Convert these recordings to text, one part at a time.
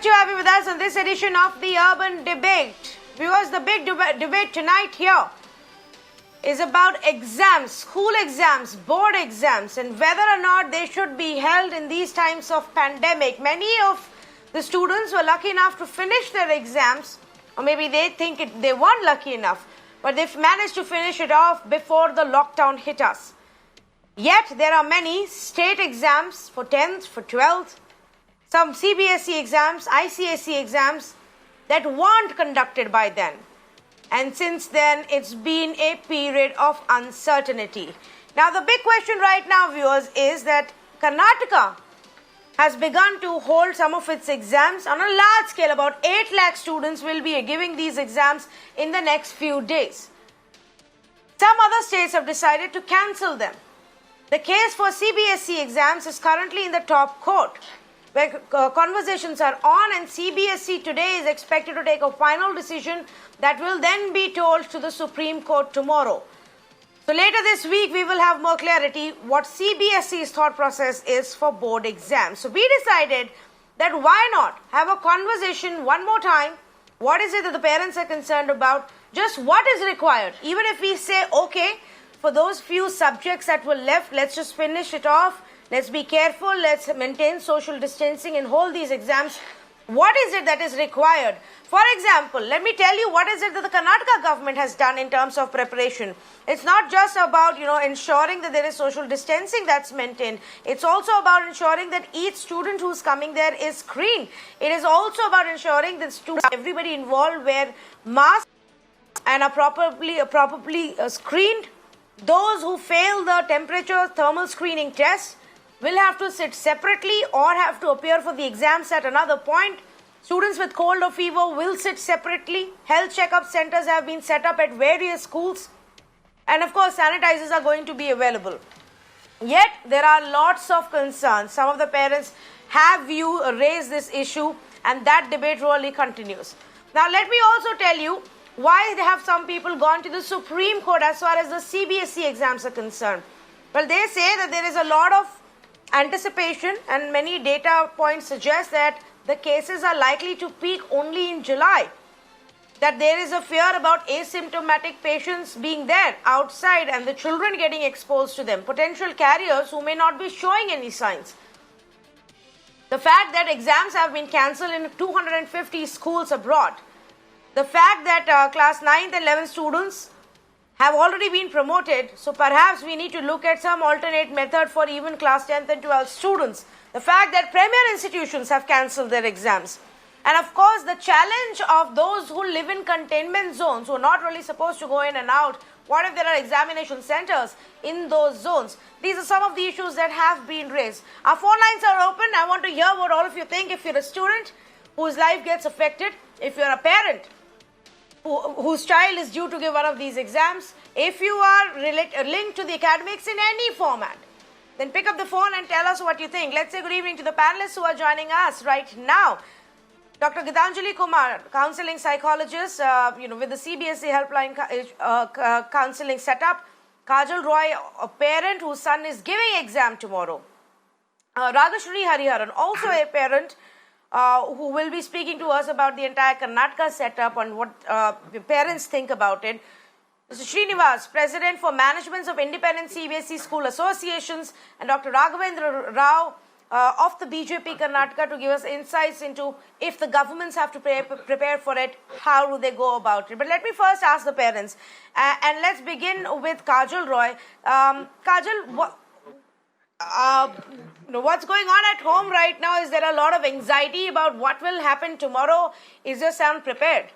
Good to have you with us on this edition of the Urban Debate. Viewers, the big debate tonight here is about exams, school exams, board exams, and whether or not they should be held in these times of pandemic. Many of the students were lucky enough to finish their exams, or maybe they think they weren't lucky enough, but they've managed to finish it off before the lockdown hit us. Yet there are many state exams for 10th, for 12th, some CBSE exams, ICSE exams that weren't conducted by then. And since then, it's been a period of uncertainty. Now, the big question right now, viewers, is that Karnataka has begun to hold some of its exams on a large scale. About 8 lakh students will be giving these exams in the next few days. Some other states have decided to cancel them. The case for CBSE exams is currently in the top court, where conversations are on, and CBSE today is expected to take a final decision that will then be told to the Supreme Court tomorrow. So later this week, we will have more clarity what CBSE's thought process is for board exams. So we decided that why not have a conversation one more time. What is it that the parents are concerned about? Just what is required? Even if we say, okay, for those few subjects that were left, let's just finish it off. Let's be careful. Let's maintain social distancing and hold these exams. What is it that is required? For example, let me tell you what is it that the Karnataka government has done in terms of preparation. It's not just about, ensuring that there is social distancing that's maintained. It's also about ensuring that each student who's coming there is screened. It is also about ensuring that students, everybody involved, wear masks and are properly screened. Those who fail the temperature thermal screening test will have to sit separately or have to appear for the exams at another point. Students with cold or fever will sit separately. Health checkup centers have been set up at various schools. And of course, sanitizers are going to be available. Yet, there are lots of concerns. Some of the parents have raised this issue, and that debate really continues. Now, let me also tell you why have some people gone to the Supreme Court as far as the CBSE exams are concerned. Well, they say that there is a lot of anticipation, and many data points suggest that the cases are likely to peak only in July. That there is a fear about asymptomatic patients being there outside and the children getting exposed to them, potential carriers who may not be showing any signs. The fact that exams have been cancelled in 250 schools abroad. The fact that class 9th and 11th students have already been promoted, so perhaps we need to look at some alternate method for even class 10th and 12th students. The fact that premier institutions have cancelled their exams. And of course, the challenge of those who live in containment zones, who are not really supposed to go in and out. What if there are examination centers in those zones? These are some of the issues that have been raised. Our phone lines are open. I want to hear what all of you think. If you're a student whose life gets affected, if you're a parent whose child is due to give one of these exams, if you are linked to the academics in any format, then pick up the phone and tell us what you think. Let's say good evening to the panelists who are joining us right now. Dr. Anjali Kumar, counseling psychologist, with the CBSE helpline counseling setup. Kajal Roy, a parent whose son is giving exam tomorrow. Raghavendra Hariharan, also a parent, who will be speaking to us about the entire Karnataka setup and what parents think about it. Mr. Srinivas, President for Management of Independent CBSE School Associations, and Dr. Raghavendra Rao of the BJP Karnataka to give us insights into if the governments have to prepare for it, how do they go about it. But let me first ask the parents, and let's begin with Kajal Roy. Kajal, what's going on at home right now? Is there a lot of anxiety about what will happen tomorrow? Is your son prepared?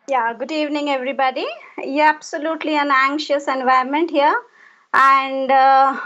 Yeah, good evening, everybody. Yeah, absolutely an anxious environment here. And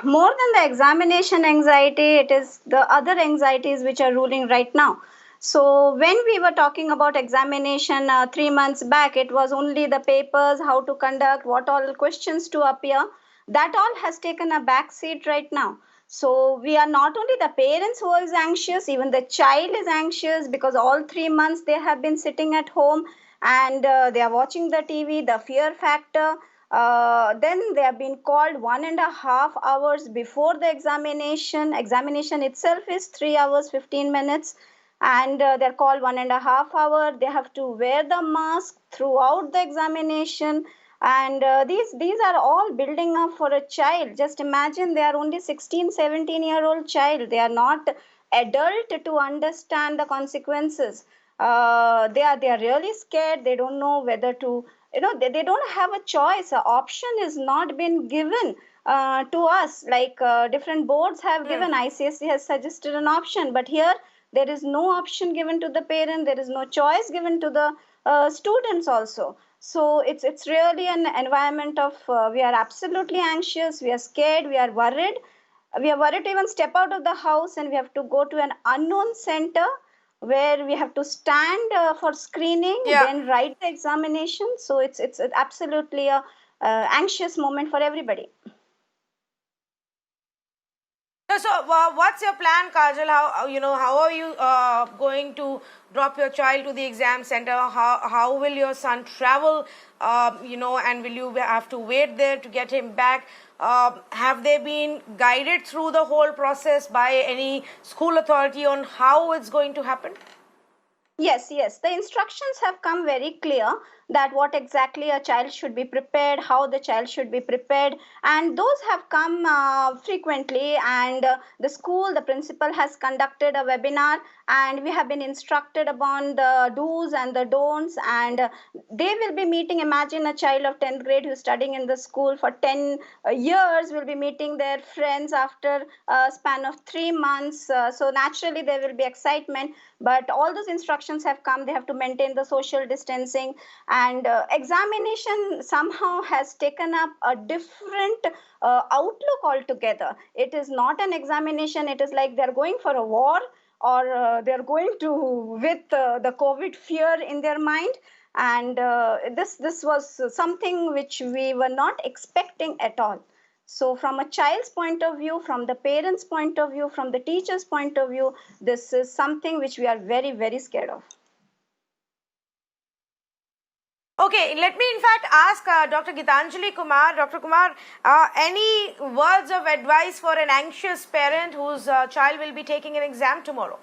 more than the examination anxiety, it is the other anxieties which are ruling right now. So when we were talking about examination 3 months back, it was only the papers, how to conduct, what all questions to appear. That all has taken a back seat right now. So we are not only the parents who is anxious, even the child is anxious because all 3 months they have been sitting at home and they are watching the TV, the fear factor. Then they have been called 1.5 hours before the examination. Examination itself is 3 hours, 15 minutes. and they're called 1.5 hours. They have to wear the mask throughout the examination, and these are all building up for a child. Just imagine, they are only 16-17-year-old child. They are not adult to understand the consequences. They are really scared. They don't know whether to, they don't have a choice. An option is not been given to us, like different boards have given. ICSE has suggested an option, but here there is no option given to the parent. There is no choice given to the students also. So it's really an environment of we are absolutely anxious, we are scared, we are worried to even step out of the house, and we have to go to an unknown center where we have to stand for screening, Yeah. then write the examination. So it's absolutely a anxious moment for everybody. So, what's your plan, Kajal? How are you going to drop your child to the exam center? How will your son travel? And will you have to wait there to get him back? Have they been guided through the whole process by any school authority on how it's going to happen? Yes. The instructions have come very clear that what exactly a child should be prepared, how the child should be prepared, and those have come frequently. And the principal has conducted a webinar, and we have been instructed upon the do's and the don'ts. And they will be meeting. Imagine a child of 10th grade who is studying in the school for 10 years will be meeting their friends after a span of 3 months. So naturally, there will be excitement. But all those instructions have come. They have to maintain the social distancing, and examination somehow has taken up a different outlook altogether. It is not an examination. It is like they're going for a war, or they're going to with the COVID fear in their mind. And this was something which we were not expecting at all. So, from a child's point of view, from the parents' point of view, from the teacher's point of view, this is something which we are very, very scared of. Okay, let me in fact ask Dr. Gitanjali Kumar. Dr. Kumar, any words of advice for an anxious parent whose child will be taking an exam tomorrow?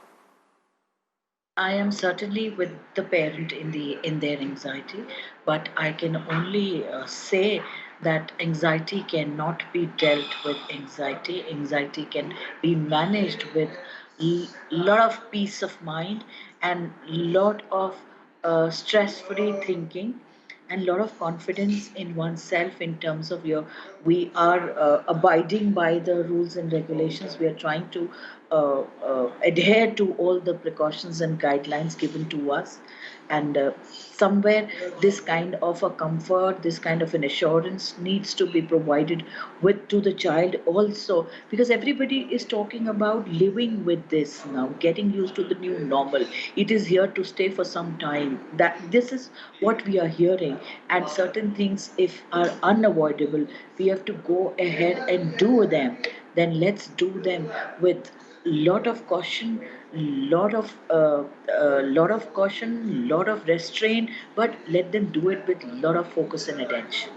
I am certainly with the parent in their anxiety, but I can only say that anxiety cannot be dealt with anxiety. Anxiety can be managed with lot of peace of mind and lot of stress-free thinking and lot of confidence in oneself in terms of we are abiding by the rules and regulations. We are trying to adhere to all the precautions and guidelines given to us, and somewhere this kind of a comfort, this kind of an assurance needs to be provided with to the child also, because everybody is talking about living with this now, getting used to the new normal. It is here to stay for some time. That this is what we are hearing, and certain things if are unavoidable, we have to go ahead and do them. Then let's do them with lot of caution, lot of caution, lot of restraint, but let them do it with lot of focus and attention.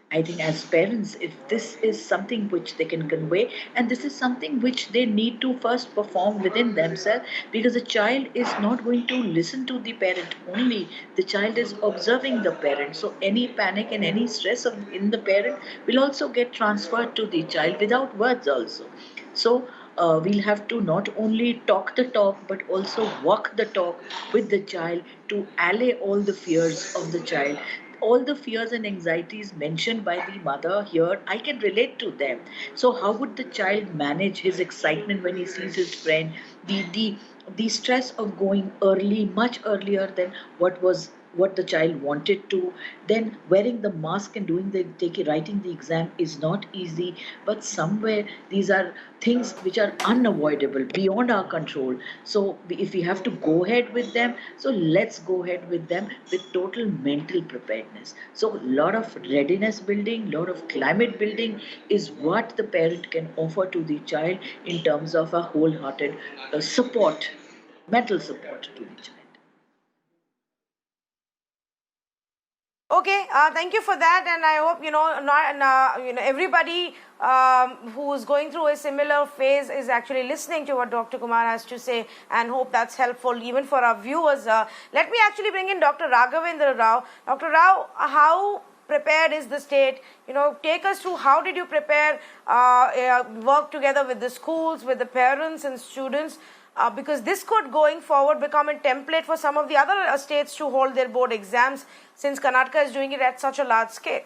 I think as parents, if this is something which they can convey, and this is something which they need to first perform within themselves, because the child is not going to listen to the parent only, the child is observing the parent. So any panic and any stress in the parent will also get transferred to the child without words also. So we'll have to not only talk the talk but also walk the talk with the child to allay all the fears of the child. All the fears and anxieties mentioned by the mother here, I can relate to them. So how would the child manage his excitement when he sees his friend? The stress of going early, much earlier than what the child wanted to, then wearing the mask and writing the exam is not easy, but somewhere these are things which are unavoidable, beyond our control. So if we have to go ahead with them, so let's go ahead with them with total mental preparedness. So a lot of readiness building, lot of climate building is what the parent can offer to the child in terms of a wholehearted support, mental support to the child. Okay, thank you for that, and I hope everybody who's going through a similar phase is actually listening to what Dr. Kumar has to say, and hope that's helpful even for our viewers. Let me actually bring in Dr. Raghavendra Rao. Dr. Rao, how prepared is the state? Take us through how did you prepare, work together with the schools, with the parents and students, because this could going forward become a template for some of the other states to hold their board exams, since Karnataka is doing it at such a large scale.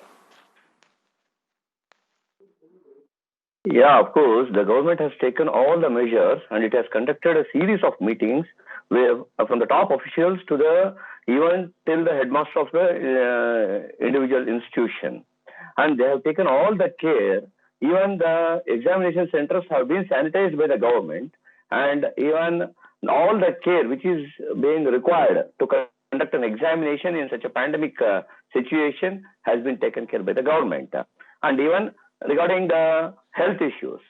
Yeah, of course, the government has taken all the measures and it has conducted a series of meetings where, from the top officials to the even till the headmaster of the individual institution. And they have taken all the care. Even the examination centers have been sanitized by the government, and even all the care which is being required to conduct an examination in such a pandemic situation has been taken care by the government. And even regarding the health issues,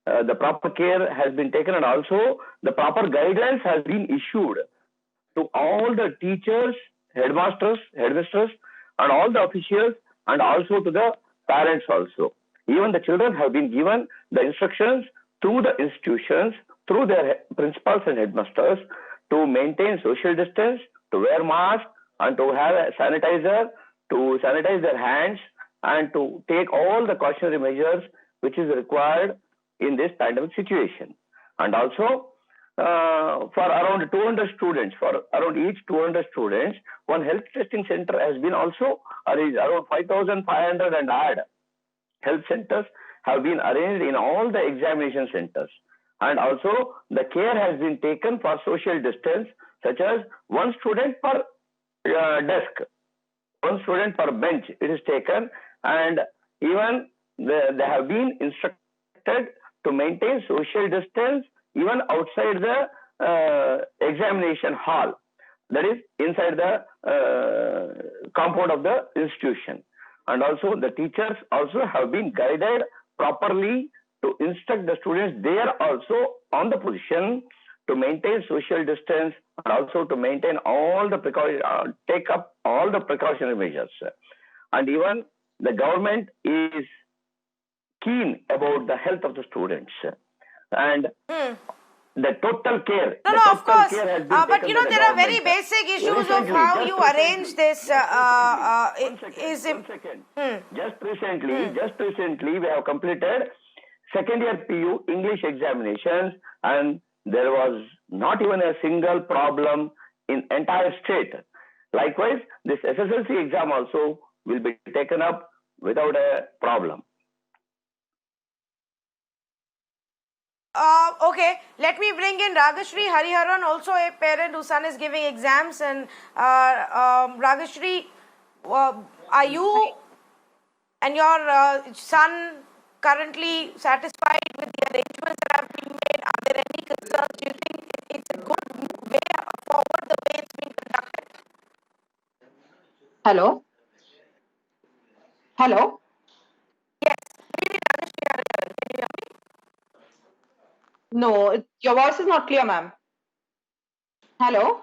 the proper care has been taken, and also the proper guidelines has been issued to all the teachers, headmasters, headmistresses, and all the officials, and also to the parents also. Even the children have been given the instructions through the institutions, through their principals and headmasters, to maintain social distance, to wear masks, and to have a sanitizer, to sanitize their hands, and to take all the cautionary measures which is required in this pandemic situation. And also, for around 200 students, for around each 200 students, one health testing center has been also arranged. Around 5,500 and odd health centers have been arranged in all the examination centers. And also, the care has been taken for social distance, such as one student per desk, one student per bench, it is taken, and even they have been instructed to maintain social distance even outside the examination hall, that is inside the compound of the institution. And also the teachers also have been guided properly to instruct the students there also on the position to maintain social distance, and also to maintain all the take up all the precautionary measures. And even the government is keen about the health of the students, and the total care. No, of course. But there are very basic issues of how you arrange this. One second. Just recently, we have completed second year PU English examinations, and there was not even a single problem in entire state. Likewise, this SSLC exam also will be taken up without a problem. Okay, let me bring in Ragashri Hariharan, also a parent whose son is giving exams. And Ragashri, are you and your son currently satisfied with the arrangements that have been made? Are there any concerns? Do you think it's a good way forward, the way it's been conducted? Hello? Hello? Yes, maybe Ragashri Hariharan. Can you hear me? No, your voice is not clear, ma'am. Hello?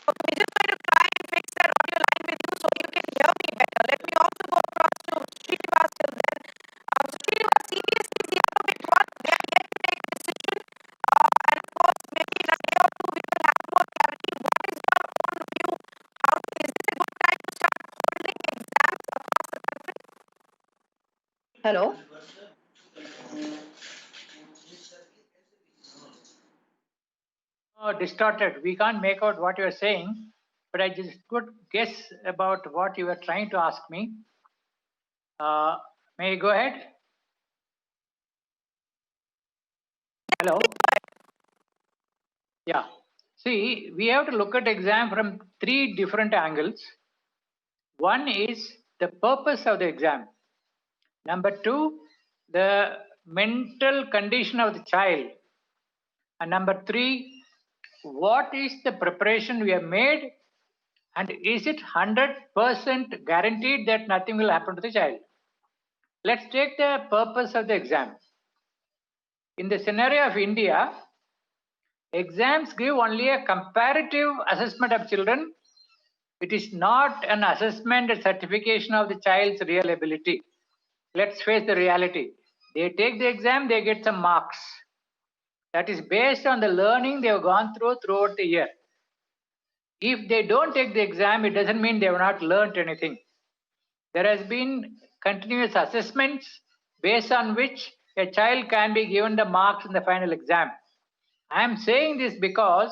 Okay, we're just going to try and fix that audio line with you so you can hear me better. Let me also go across to Srinivas till then. Srinivas, CBSE is the other big one. They are yet to take a decision. And of course, maybe in a day or two, we will have more clarity. What is your own view? Is this a good time to start holding exams across the country? Hello? Distorted. We can't make out what you are saying, but I just could guess about what you were trying to ask me. May I go ahead? Hello? Yeah. See, we have to look at exam from three different angles. One is the purpose of the exam. Number two, the mental condition of the child. And number three, what is the preparation we have made, and is it 100% guaranteed that nothing will happen to the child? Let's take the purpose of the exam. In the scenario of India, exams give only a comparative assessment of children. It is not an assessment and certification of the child's real ability. let's face the reality. They take the exam, they get some marks. That is based on the learning they have gone throughout the year. If they don't take the exam, it doesn't mean they have not learned anything. There has been continuous assessments based on which a child can be given the marks in the final exam. I am saying this because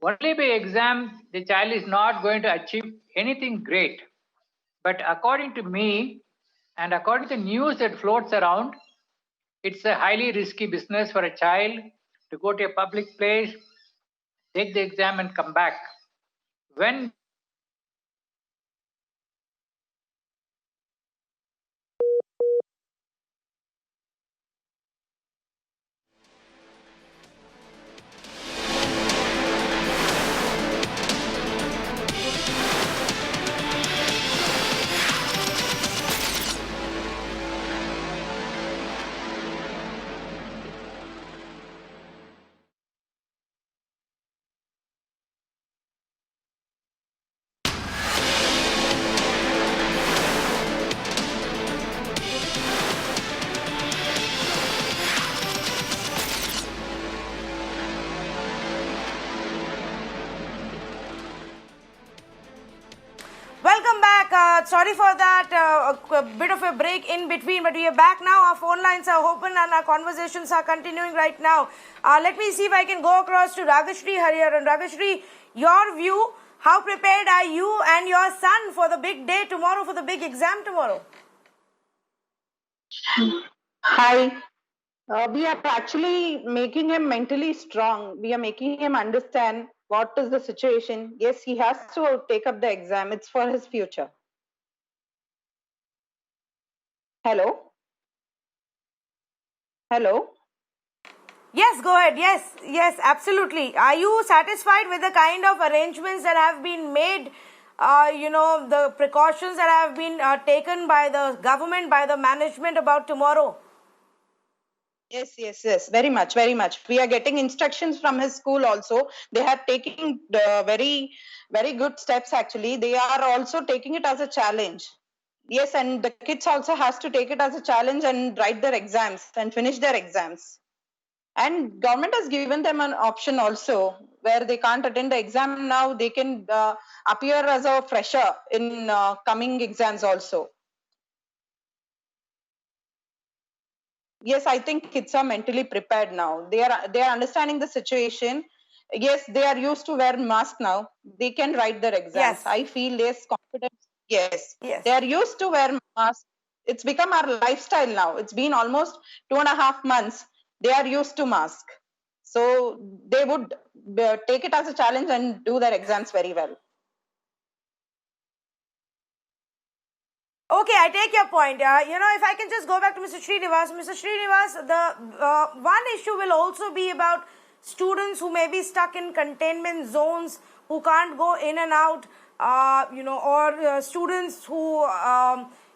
only by exam the child is not going to achieve anything great. But according to me, and according to the news that floats around, it's a highly risky business for a child to go to a public place, take the exam and come back. When Welcome back. Sorry for that a bit of a break in between, but we are back now. Our phone lines are open and our conversations are continuing right now. Let me see if I can go across to Ragashri Hariharan. Ragashri, your view, how prepared are you and your son for the big day tomorrow, for the big exam tomorrow? Hi. We are actually making him mentally strong. We are making him understand what is the situation. Yes, he has to take up the exam. It's for his future. Hello? Hello? Yes, go ahead. Yes, absolutely. Are you satisfied with the kind of arrangements that have been made? The precautions that have been taken by the government, by the management about tomorrow? Yes. Very much. We are getting instructions from his school also. They are taking very, very good steps actually. They are also taking it as a challenge. Yes, and the kids also has to take it as a challenge and write their exams and finish their exams. And government has given them an option also where they can't attend the exam now. They can appear as a fresher in coming exams also. Yes, I think kids are mentally prepared now. They are understanding the situation. Yes, they are used to wear mask now. They can write their exams. Yes. I feel less confident. Yes. Yes. They are used to wear mask. It's become our lifestyle now. It's been almost 2.5 months. They are used to mask. So they would take it as a challenge and do their exams very well. Okay, I take your point. If I can just go back to Mr. Srinivas. Mr. Srinivas, the one issue will also be about students who may be stuck in containment zones, who can't go in and out, or students who,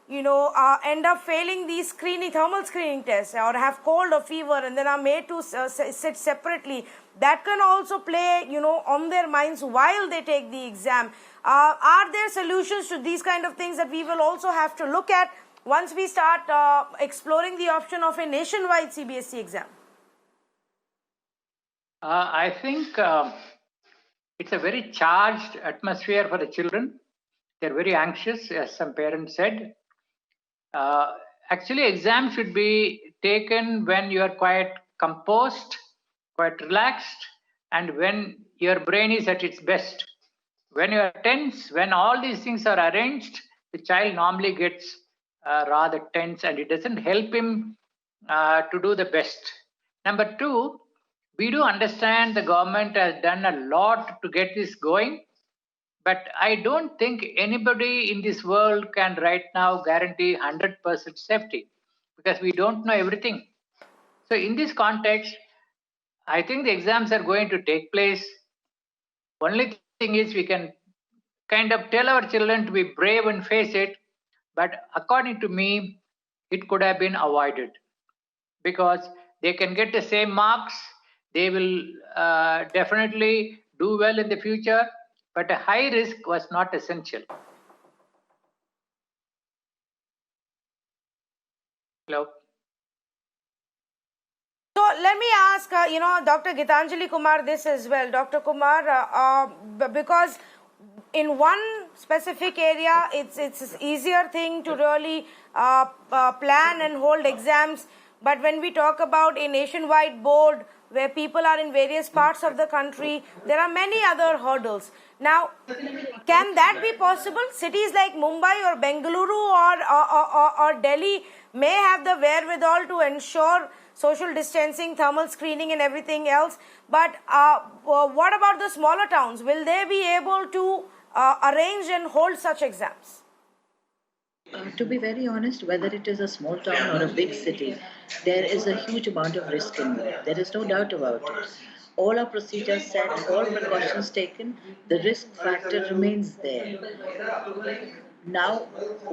end up failing these thermal screening tests or have cold or fever and then are made to sit separately. That can also play, on their minds while they take the exam. Are there solutions to these kind of things that we will also have to look at once we start exploring the option of a nationwide CBSE exam? I think it's a very charged atmosphere for the children. They're very anxious, as some parents said. Actually, exams should be taken when you are quite composed, quite relaxed, and when your brain is at its best. When you are tense, when all these things are arranged, the child normally gets rather tense and it doesn't help him to do the best. Number two, we do understand the government has done a lot to get this going, but I don't think anybody in this world can right now guarantee 100% safety because we don't know everything. So in this context, I think the exams are going to take place. Only thing is we can kind of tell our children to be brave and face it, but according to me, it could have been avoided because they can get the same marks, they will definitely do well in the future, but a high risk was not essential. Hello. So let me ask, Dr. Gitanjali Kumar this as well. Dr. Kumar, because in one specific area, it's an easier thing to really plan and hold exams. But when we talk about a nationwide board where people are in various parts of the country, there are many other hurdles. Now, can that be possible? Cities like Mumbai or Bengaluru or Delhi may have the wherewithal to ensure social distancing, thermal screening and everything else. But what about the smaller towns? Will they be able to arrange and hold such exams? To be very honest, whether it is a small town or a big city, there is a huge amount of risk involved. There is no doubt about it. All our procedures set, all precautions taken, the risk factor remains there. Now,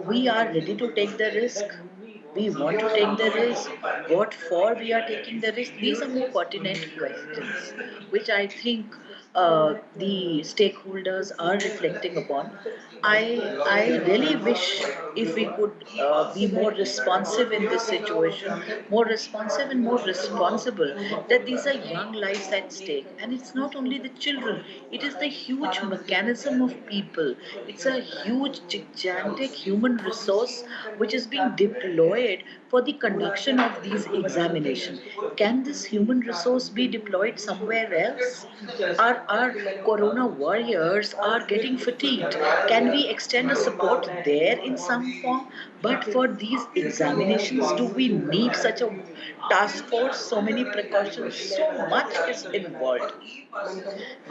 we are ready to take the risk. We want to take the risk. What for we are taking the risk? These are more pertinent questions, which I think the stakeholders are reflecting upon. I really wish if we could be more responsive in this situation, more responsive and more responsible, that these are young lives at stake. And it's not only the children, it is the huge mechanism of people. It's a huge, gigantic human resource which is being deployed for the conduction of these examinations. Can this human resource be deployed somewhere else? Our corona warriors are getting fatigued. Can we extend a support there in some form? But for these examinations, do we need such a task force? So many precautions, so much is involved.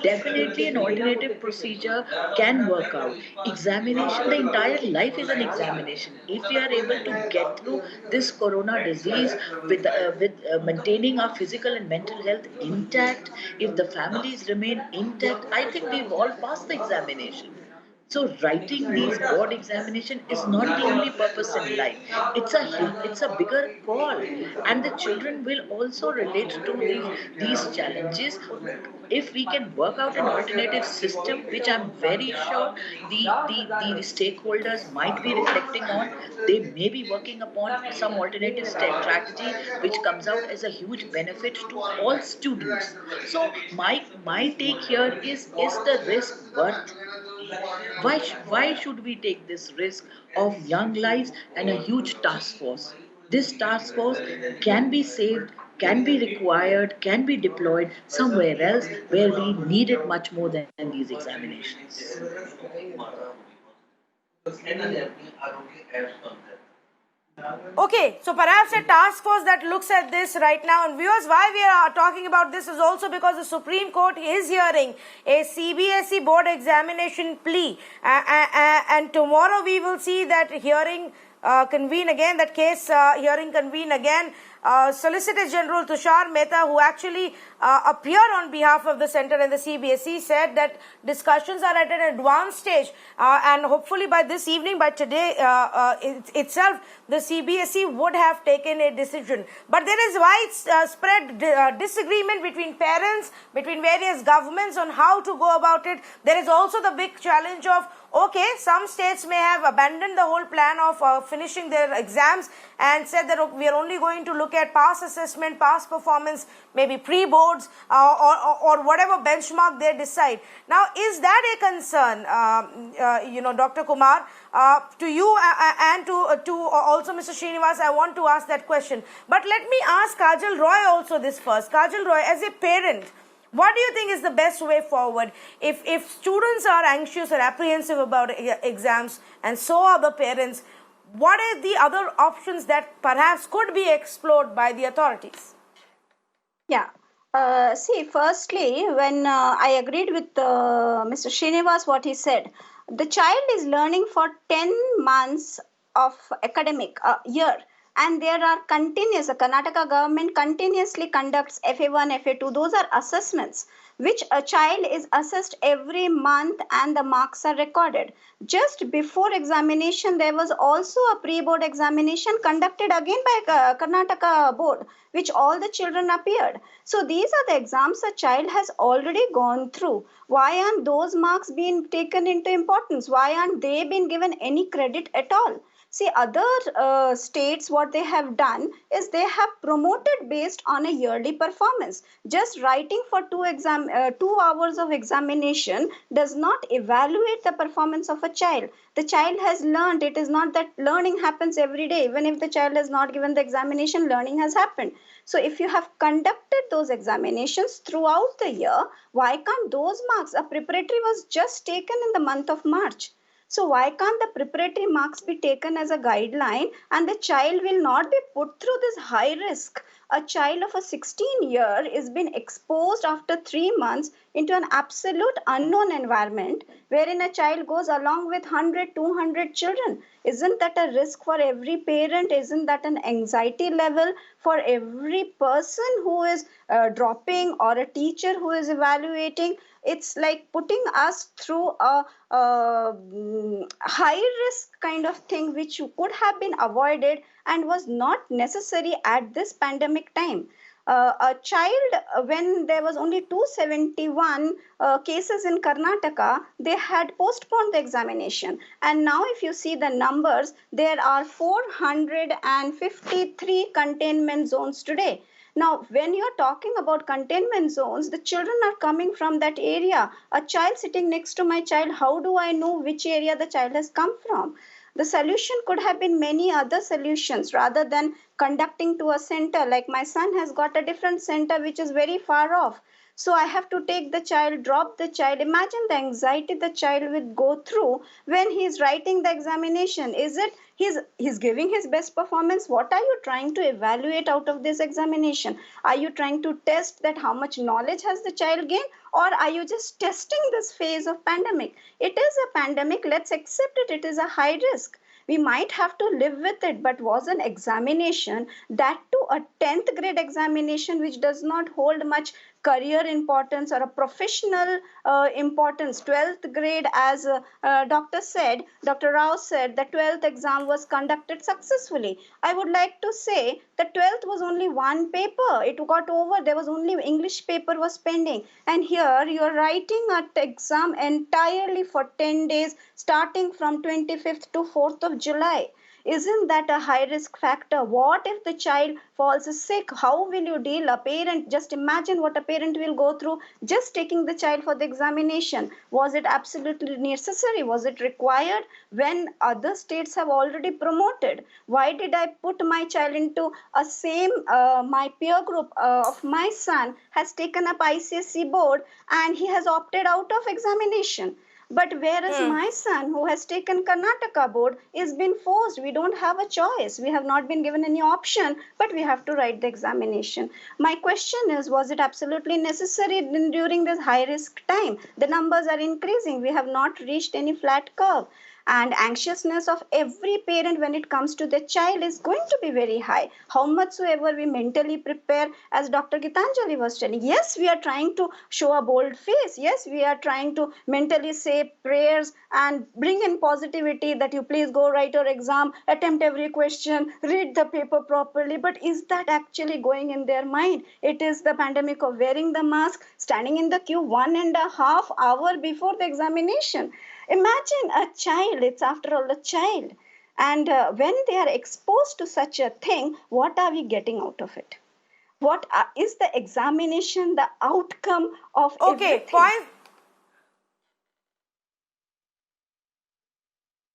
Definitely an alternative procedure can work out. Examination, the entire life is an examination. If we are able to get through this corona disease with maintaining our physical and mental health intact, if the families remain intact, I think we've all passed the examination. So writing these board examination is not the only purpose in life. It's a bigger call, and the children will also relate to these challenges. If we can work out an alternative system, which I'm very sure the stakeholders might be reflecting on, they may be working upon some alternative strategy which comes out as a huge benefit to all students. So my take here is the risk worth? Why should we take this risk of young lives and a huge task force? This task force can be saved, can be required, can be deployed somewhere else where we need it much more than these examinations. Okay, so perhaps a task force that looks at this right now. And viewers, why we are talking about this is also because the Supreme Court is hearing a CBSE board examination plea. And tomorrow we will see that hearing convene again, that case hearing convene again. Solicitor General Tushar Mehta, who actually appeared on behalf of the Centre and the CBSE, said that discussions are at an advanced stage and hopefully by this evening, by today itself, the CBSE would have taken a decision. But there is widespread disagreement between parents, between various governments on how to go about it. There is also the big challenge of, okay, some states may have abandoned the whole plan of finishing their exams and said that we are only going to look at past assessment, past performance, maybe pre-boards or whatever benchmark they decide. Now, is that a concern, Dr. Kumar? To you and to also Mr. Srinivas, I want to ask that question. But let me ask Kajal Roy also this first. Kajal Roy, as a parent, what do you think is the best way forward if students are anxious or apprehensive about exams and so are the parents? What are the other options that perhaps could be explored by the authorities? Yeah. See, firstly, when I agreed with Mr. Srinivas, what he said, the child is learning for 10 months of academic year. And there are the Karnataka government continuously conducts FA1, FA2, those are assessments. which a child is assessed every month and the marks are recorded. Just before examination, there was also a pre-board examination conducted again by Karnataka board, which all the children appeared. So these are the exams a child has already gone through. Why aren't those marks being taken into importance? Why aren't they being given any credit at all? See, other states, what they have done is they have promoted based on a yearly performance. Just writing for 2 hours of examination does not evaluate the performance of a child. The child has learned. It is not that learning happens every day. Even if the child has not given the examination, learning has happened. So if you have conducted those examinations throughout the year, why can't those marks? A preparatory was just taken in the month of March. So why can't the preparatory marks be taken as a guideline and the child will not be put through this high risk? A child of a 16-year is being exposed after 3 months into an absolute unknown environment wherein a child goes along with 100, 200 children. Isn't that a risk for every parent? Isn't that an anxiety level for every person who is dropping or a teacher who is evaluating? It's like putting us through a high risk kind of thing which could have been avoided and was not necessary at this pandemic time. A child, when there was only 271 cases in Karnataka, they had postponed the examination. And now if you see the numbers, there are 453 containment zones today. Now, when you're talking about containment zones, the children are coming from that area. A child sitting next to my child, how do I know which area the child has come from? The solution could have been many other solutions rather than conducting to a center. Like my son has got a different center which is very far off. So I have to take the child, drop the child. Imagine the anxiety the child will go through when he is writing the examination. Is it he's giving his best performance? What are you trying to evaluate out of this examination? Are you trying to test that how much knowledge has the child gained? Or are you just testing this phase of pandemic? It is a pandemic. Let's accept it. It is a high risk. We might have to live with it, but was an examination, that to a 10th grade examination which does not hold much career importance or a professional importance. 12th grade, as Dr. Rao said, the 12th exam was conducted successfully. I would like to say the 12th was only one paper. It got over. There was only English paper was pending. And here you are writing an exam entirely for 10 days, starting from 25th to 4th of July. Isn't that a high risk factor? What if the child falls sick? How will you deal? A parent, just imagine what a parent will go through just taking the child for the examination. Was it absolutely necessary? Was it required when other states have already promoted? Why did I put my child into a same, my peer group of my son has taken up ICSE board and he has opted out of examination? But whereas my son, who has taken Karnataka board, is been forced. We don't have a choice. We have not been given any option, but we have to write the examination. My question is, was it absolutely necessary during this high risk time? The numbers are increasing. We have not reached any flat curve. And anxiousness of every parent when it comes to the child is going to be very high. How much soever we mentally prepare, as Dr. Gitanjali was telling, yes, we are trying to show a bold face. Yes, we are trying to mentally say prayers and bring in positivity that you please go write your exam, attempt every question, read the paper properly. But is that actually going in their mind? It is the pandemic of wearing the mask, standing in the queue 1.5 hours before the examination. Imagine a child, it's after all a child. And when they are exposed to such a thing, what are we getting out of it? What is the examination, the outcome of everything? Point.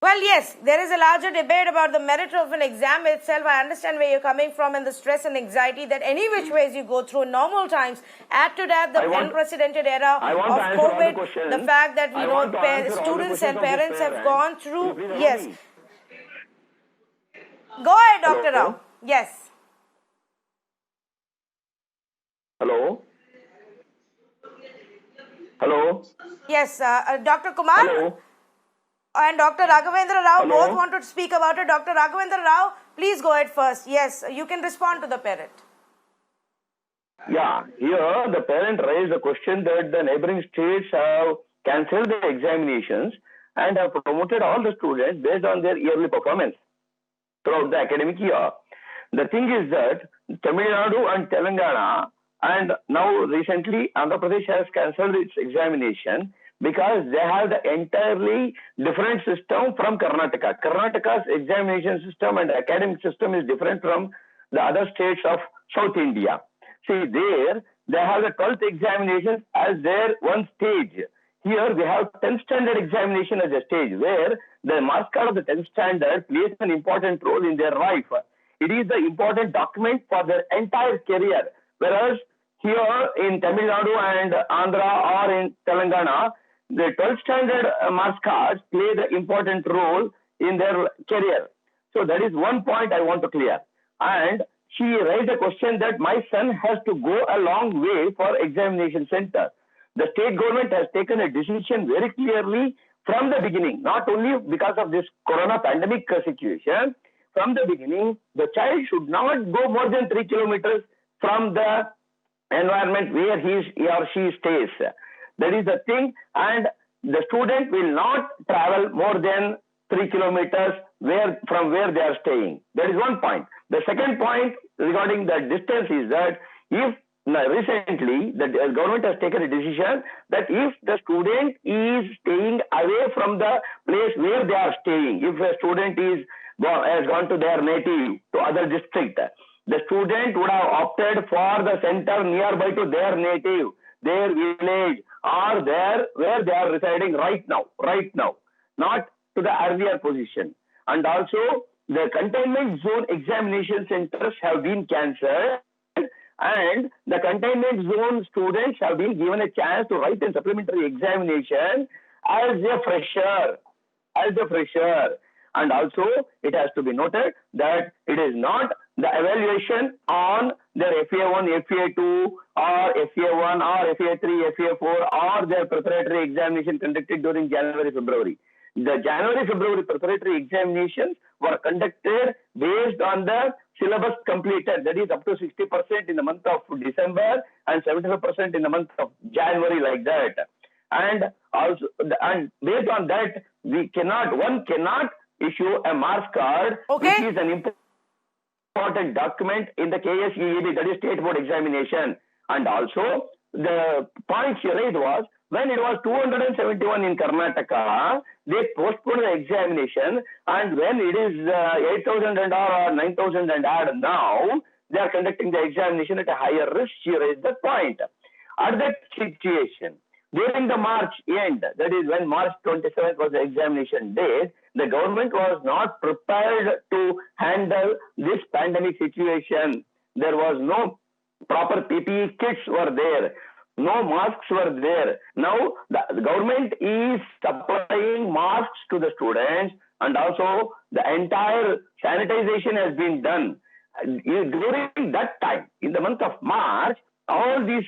Well, yes, there is a larger debate about the merit of an exam itself. I understand where you're coming from and the stress and anxiety that any which ways you go through in normal times. Add to that the unprecedented era of COVID, the fact that students and parents have gone through. Yes. Go ahead, Dr. Rao. Yes. Hello? Hello? Yes, Dr. Kumar. Hello? And Dr. Raghavendra Rao Hello? both want to speak about it. Dr. Raghavendra Rao, please go ahead first. Yes, you can respond to the parent. Yeah, here the parent raised the question that the neighboring states have cancelled the examinations and have promoted all the students based on their yearly performance throughout the academic year. The thing is that Tamil Nadu and Telangana and now recently Andhra Pradesh has cancelled its examination because they have the entirely different system from Karnataka. Karnataka's examination system and academic system is different from the other states of South India. See, there they have the 12th examination as their one stage. Here we have 10th standard examination as a stage where the marks card of the 10th standard plays an important role in their life. It is the important document for their entire career. Whereas here in Tamil Nadu and Andhra or in Telangana, the 12th standard marks cards play the important role in their career. So that is one point I want to clear. And she raised a question that my son has to go a long way for examination center. The state government has taken a decision very clearly from the beginning, not only because of this corona pandemic situation. From the beginning, the child should not go more than 3 kilometers from the environment where he or she stays. That is the thing, and the student will not travel more than 3 kilometers from where they are staying. That is one point. The second point regarding the distance is that if recently the government has taken a decision that if the student is staying away from the place where they are staying, if a student has gone to their native, to other district, the student would have opted for the center nearby to their native, their village, or there where they are residing right now, not to the earlier position. And also, the containment zone examination centers have been cancelled, and the containment zone students have been given a chance to write a supplementary examination as a fresher. And also, it has to be noted that it is not the evaluation on their FA1, FA2, or FA1, or FA3, FA4, or their preparatory examination conducted during January, February. The January-February preparatory examinations were conducted based on the syllabus completed, that is up to 60% in the month of December and 75% in the month of January, like that. And also, and based on that, one cannot issue a marks card, which is an important document in the KSEEB, that is State Board Examination. And also, the point she raised was, when it was 271 in Karnataka, they postponed the examination, and when it is 8,000 and or 9,000 and odd now, they are conducting the examination at a higher risk. She raised that point. At that situation, during the March end, that is when March 27th was the examination date, the government was not prepared to handle this pandemic situation. There was no proper PPE kits were there. No masks were there. Now, the government is supplying masks to the students, and also the entire sanitization has been done. During that time, in the month of March, all these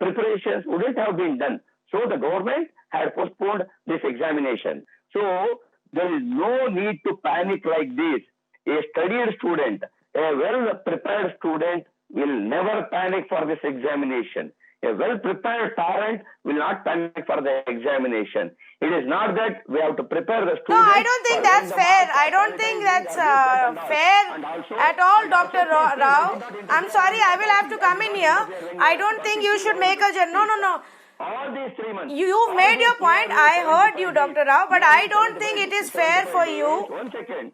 preparations wouldn't have been done. So, the government had postponed this examination. So, there is no need to panic like this. A studied student, a well-prepared student will never panic for this examination. A well-prepared parent will not panic for the examination. It is not that we have to prepare the student. No, I don't think that's fair. I don't think that's fair at all, Dr. Rao. I'm sorry, I will have to come in here. I don't think you should make a... No. All these 3 months. You've made your point. I heard you, Dr. Rao, but I don't think it is fair for you. 1 second.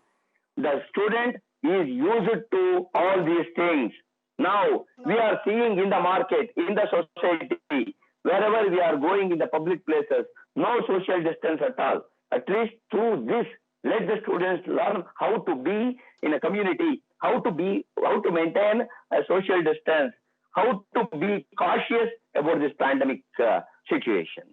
The student is used to all these things. Now, we are seeing in the market, in the society, wherever we are going in the public places, no social distance at all. At least through this, let the students learn how to be in a community, how to maintain a social distance, how to be cautious about this pandemic situation.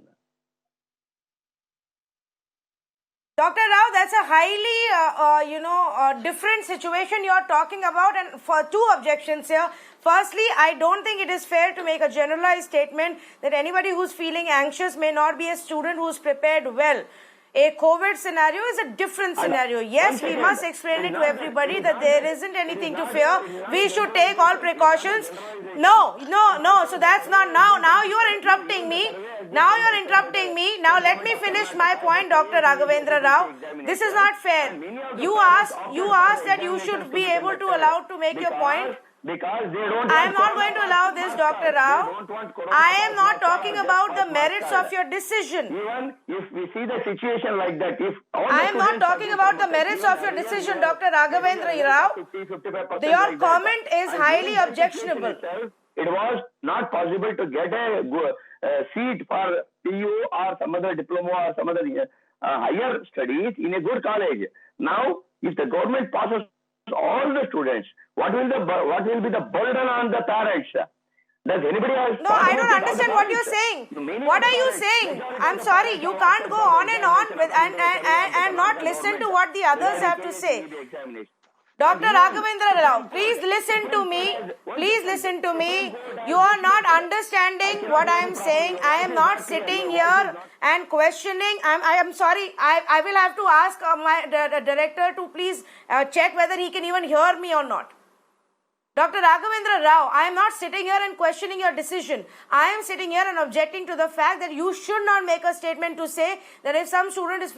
Dr. Rao, that's a highly, different situation you're talking about, and for 2 objections here. Firstly, I don't think it is fair to make a generalized statement that anybody who's feeling anxious may not be a student who's prepared well. A COVID scenario is a different scenario. Yes, we must explain it to everybody that there isn't anything to fear. We should take all precautions. No. So that's not now. Now you are interrupting me. Now let me finish my point, Dr. Raghavendra Rao. This is not fair. You asked that you should be able to allow to make your point. Because they don't. I am not going to allow this, Dr. Rao. I am not talking about the merits of your decision. Even if we see the situation like that, if I am not talking about the merits of your decision, Dr. Raghavendra Rao. Your comment is highly objectionable. It was not possible to get a seat for PU or some other diploma or some other higher studies in a good college. Now, if the government passes all the students, what will be the burden on the parents? Does anybody else? No, I don't understand what you're saying. What are you saying? I'm sorry, you can't go on and on with and not listen to what the others have to say. Dr. Raghavendra Rao, please listen to me. Please listen to me. You are not understanding what I am saying. I am not sitting here and questioning. I am sorry. I will have to ask my director to please check whether he can even hear me or not. Dr. Raghavendra Rao, I am not sitting here and questioning your decision. I am sitting here and objecting to the fact that you should not make a statement to say that if some student is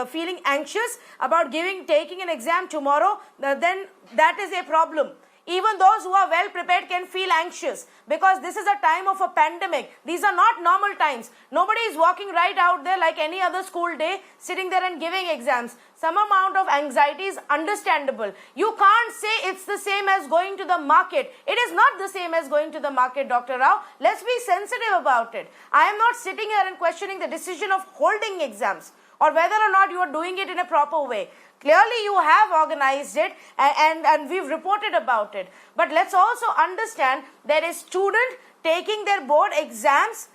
feeling anxious about taking an exam tomorrow, then that is a problem. Even those who are well prepared can feel anxious because this is a time of a pandemic. These are not normal times. Nobody is walking right out there like any other school day, sitting there and giving exams. Some amount of anxiety is understandable. You can't say it's the same as going to the market. It is not the same as going to the market, Dr. Rao. Let's be sensitive about it. I am not sitting here and questioning the decision of holding exams or whether or not you are doing it in a proper way. Clearly, you have organized it and we've reported about it. But let's also understand that a student taking their board exams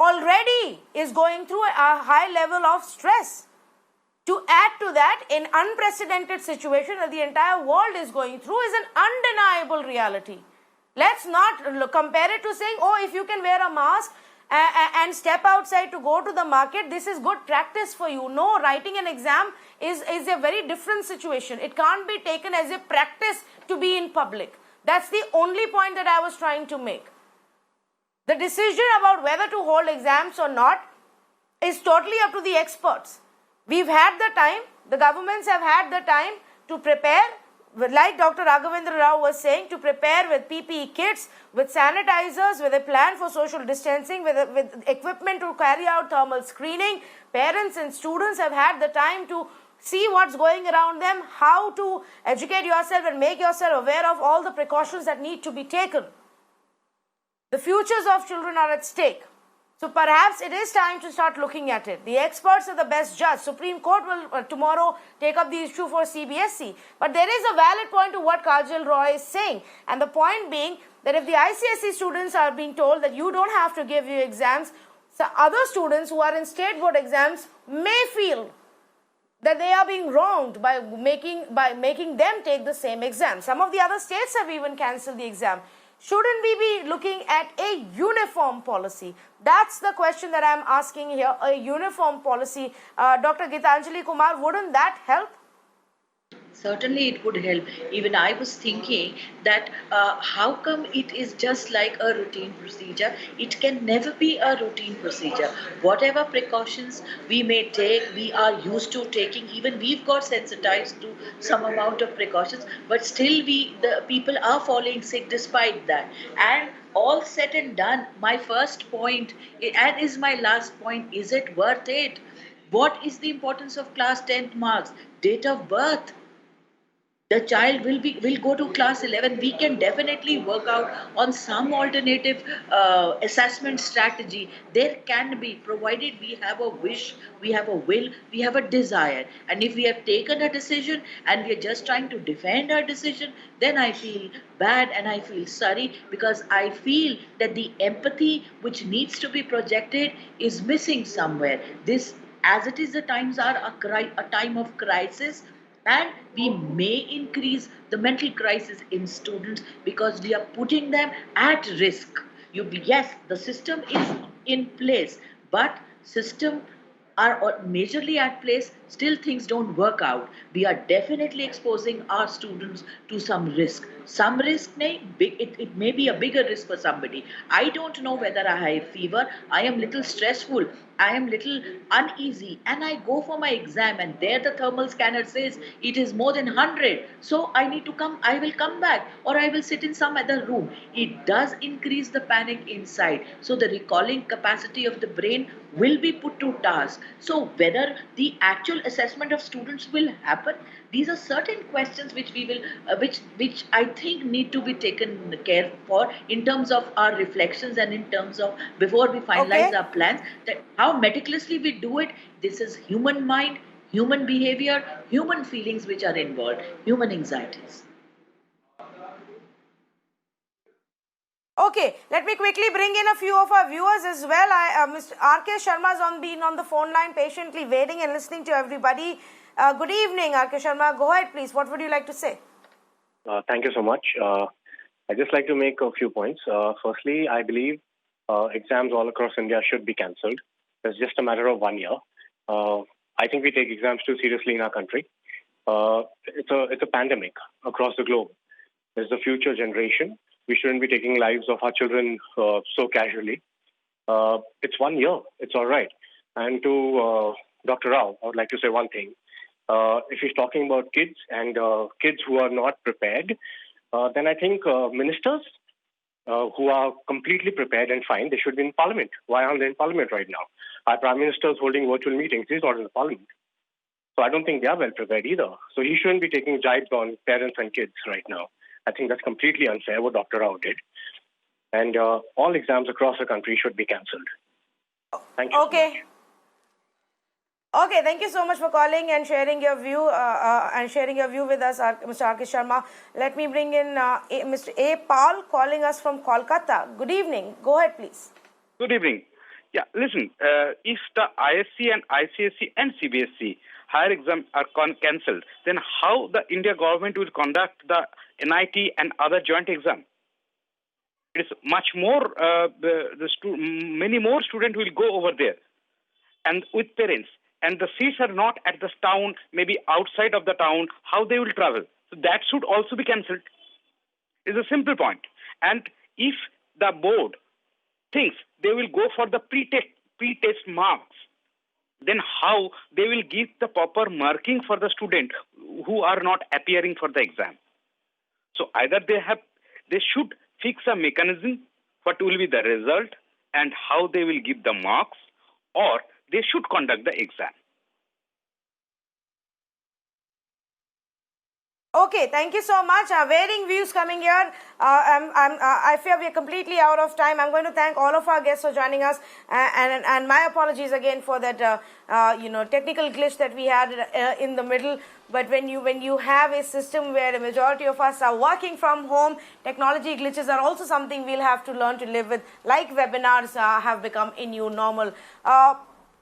already is going through a high level of stress. To add to that, an unprecedented situation that the entire world is going through is an undeniable reality. Let's not compare it to saying, oh, if you can wear a mask and step outside to go to the market, this is good practice for you. No, writing an exam is a very different situation. It can't be taken as a practice to be in public. That's the only point that I was trying to make. The decision about whether to hold exams or not is totally up to the experts. We've had the time, the governments have had the time to prepare, like Dr. Raghavendra Rao was saying, to prepare with PPE kits, with sanitizers, with a plan for social distancing, with equipment to carry out thermal screening. Parents and students have had the time to see what's going around them, how to educate yourself and make yourself aware of all the precautions that need to be taken. The futures of children are at stake. So perhaps it is time to start looking at it. The experts are the best judge. Supreme Court will tomorrow take up the issue for CBSE. But there is a valid point to what Kajal Roy is saying. And the point being that if the ICSE students are being told that you don't have to give your exams, so other students who are in state board exams may feel that they are being wronged by making them take the same exam. Some of the other states have even cancelled the exam. Shouldn't we be looking at a uniform policy? That's the question that I'm asking here, a uniform policy. Dr. Anjali Kumar, wouldn't that help? Certainly it would help. Even I was thinking that how come it is just like a routine procedure? It can never be a routine procedure. Whatever precautions we may take, we are used to taking. Even we've got sensitized to some amount of precautions, but still the people are falling sick despite that. And all said and done, my first point and is my last point, is it worth it? What is the importance of class 10th marks? Date of birth. The child will go to class 11. We can definitely work out on some alternative assessment strategy. There can be, provided we have a wish, we have a will, we have a desire. And if we have taken a decision and we are just trying to defend our decision, then I feel bad and I feel sorry, because I feel that the empathy which needs to be projected is missing somewhere. This, as it is, the times are a time of crisis. And we may increase the mental crisis in students because we are putting them at risk. Yes, the system is in place, but system are majorly at place, still things don't work out. We are definitely exposing our students to some risk. Some risk it may be a bigger risk for somebody. I don't know whether I have fever, I am little stressful, I am little uneasy, and I go for my exam, and there the thermal scanner says it is more than 100. So I will come back, or I will sit in some other room. It does increase the panic inside. So the recalling capacity of the brain will be put to task. So whether the actual assessment of students will happen, these are certain questions which we will, which I think need to be taken care for in terms of our reflections and in terms of before we finalize our plans. That how meticulously we do it. This is human mind, human behavior, human feelings which are involved, human anxieties. Okay, let me quickly bring in a few of our viewers as well. Mr. R.K. Sharma has been on the phone line patiently waiting and listening to everybody. Good evening, R.K. Sharma. Go ahead, please. What would you like to say? Thank you so much. I'd just like to make a few points. Firstly, I believe exams all across India should be cancelled. It's just a matter of 1 year. I think we take exams too seriously in our country. It's a pandemic across the globe. There's the future generation. We shouldn't be taking lives of our children so casually. It's 1 year. It's all right. And to Dr. Rao, I would like to say one thing. If he's talking about kids and kids who are not prepared, then I think ministers who are completely prepared and fine, they should be in Parliament. Why aren't they in Parliament right now? Our Prime Minister is holding virtual meetings. He's not in the Parliament. So I don't think they are well prepared either. So he shouldn't be taking jibes on parents and kids right now. I think that's completely unfair what Dr. Rao did. And all exams across the country should be cancelled. Thank you. Okay. So much. Okay, thank you so much for calling and sharing your view with us, Mr. R.K. Sharma. Let me bring in Mr. A. Paul calling us from Kolkata. Good evening. Go ahead, please. Good evening. Yeah, listen, if the ISC and ICSE and CBSE higher exams are cancelled, then how the India government will conduct the NIT and other joint exam? It is much more, many more students will go over there and with parents. And the seats are not at the town, maybe outside of the town, how they will travel. So that should also be cancelled. It's a simple point. And if the board thinks they will go for the pre-test marks, then how they will give the proper marking for the student who are not appearing for the exam. So either they should fix a mechanism what will be the result and how they will give the marks, or they should conduct the exam. Okay, thank you so much. Varying views coming here. I fear we are completely out of time. I'm going to thank all of our guests for joining us, and my apologies again for that technical glitch that we had in the middle. But when you have a system where the majority of us are working from home, technology glitches are also something we'll have to learn to live with. Like webinars have become a new normal.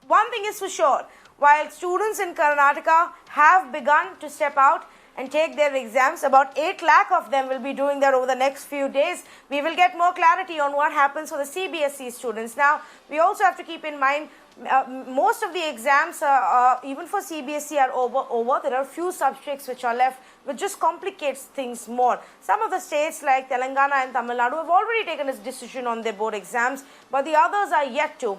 One thing is for sure, while students in Karnataka have begun to step out and take their exams, about 8 lakh of them will be doing that over the next few days. We will get more clarity on what happens for the CBSE students. Now, we also have to keep in mind most of the exams, even for CBSE, are over. There are few subjects which are left, which just complicates things more. Some of the states like Telangana and Tamil Nadu have already taken a decision on their board exams, but the others are yet to.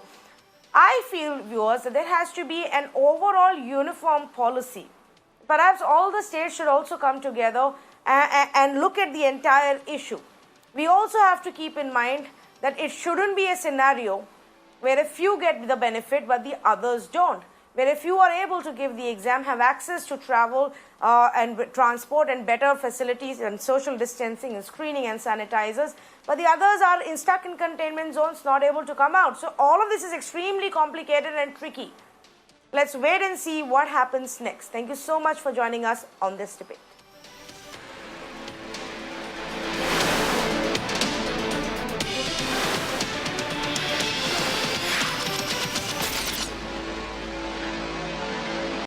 I feel, viewers, that there has to be an overall uniform policy. Perhaps all the states should also come together and look at the entire issue. We also have to keep in mind that it shouldn't be a scenario where a few get the benefit but the others don't. Where a few are able to give the exam, have access to travel and transport and better facilities and social distancing and screening and sanitizers, but the others are stuck in containment zones, not able to come out. So all of this is extremely complicated and tricky. Let's wait and see what happens next. Thank you so much for joining us on this debate.